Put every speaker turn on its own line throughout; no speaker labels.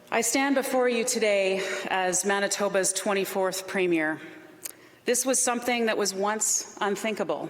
I stand before you today as Manitoba's 24th Premier. This was something that was once unthinkable.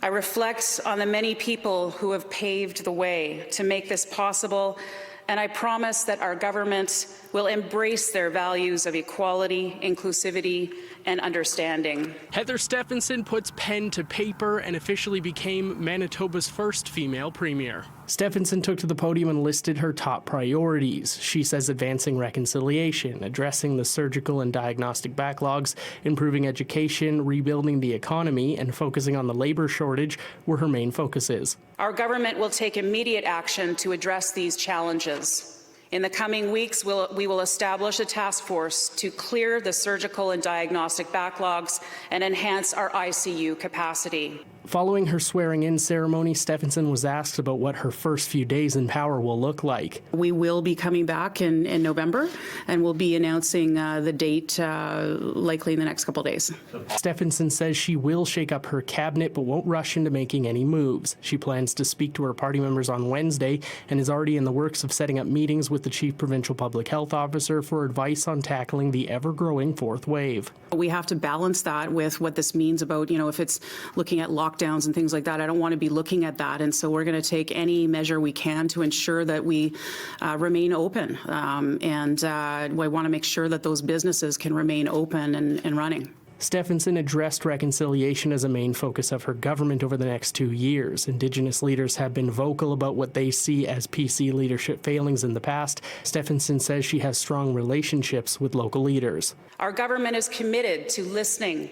I reflect on the many people who have paved the way to make this possible, and I promise that our government will embrace their values of equality, inclusivity, and understanding.
Heather Stefanson puts pen to paper and officially became Manitoba's first female premier. Stefanson took to the podium and listed her top priorities. She says advancing reconciliation, addressing the surgical and diagnostic backlogs, improving education, rebuilding the economy, and focusing on the labor shortage were her main focuses.
Our government will take immediate action to address these challenges. In the coming weeks, we will establish a task force to clear the surgical and diagnostic backlogs and enhance our ICU capacity.
Following her swearing-in ceremony, Stefanson was asked about what her first few days in power will look like.
We will be coming back in November, and we'll be announcing the date likely in the next couple of days.
Stefanson says she will shake up her cabinet but won't rush into making any moves. She plans to speak to her party members on Wednesday and is already in the works of setting up meetings with the Chief Provincial Public Health Officer for advice on tackling the ever-growing fourth wave.
We have to balance that with what this means about, if it's looking at lockdowns and things like that. I don't want to be looking at that, and so we're going to take any measure we can to ensure that we remain open, and we want to make sure that those businesses can remain open and running.
Stefanson addressed reconciliation as a main focus of her government over the next 2 years. Indigenous leaders have been vocal about what they see as PC leadership failings in the past. Stefanson says she has strong relationships with local leaders.
Our government is committed to listening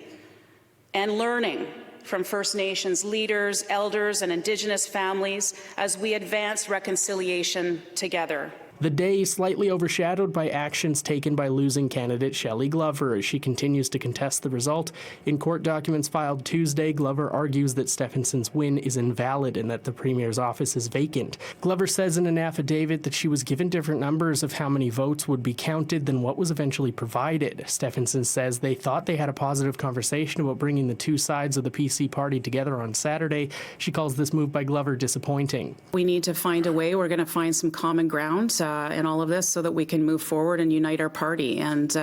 and learning from First Nations leaders, elders, and Indigenous families as we advance reconciliation together.
The day slightly overshadowed by actions taken by losing candidate Shelly Glover as she continues to contest the result. In court documents filed Tuesday, Glover argues that Stefanson's win is invalid and that the Premier's office is vacant. Glover says in an affidavit that she was given different numbers of how many votes would be counted than what was eventually provided. Stefanson says they thought they had a positive conversation about bringing the two sides of the PC party together on Saturday. She calls this move by Glover disappointing.
We need to find a way. We're going to find some common ground in all of this so that we can move forward and unite our party, and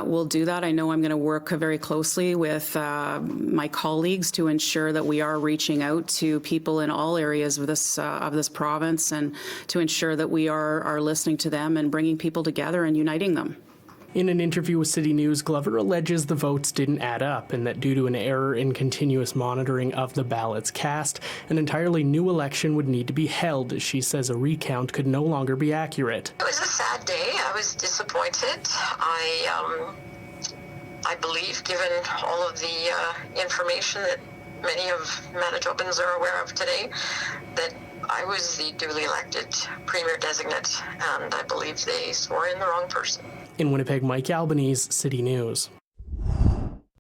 we'll do that. I know I'm going to work very closely with my colleagues to ensure that we are reaching out to people in all areas of this province, and to ensure that we are listening to them and bringing people together and uniting them.
In an interview with City News, Glover alleges the votes didn't add up and that due to an error in continuous monitoring of the ballots cast, an entirely new election would need to be held, as she says a recount could no longer be accurate.
It was a sad day. I was disappointed. I believe, given all of the information that many of Manitobans are aware of today, that I was the duly elected Premier designate, and I believe they swore in the wrong person.
In Winnipeg, Mike Albanese, City News.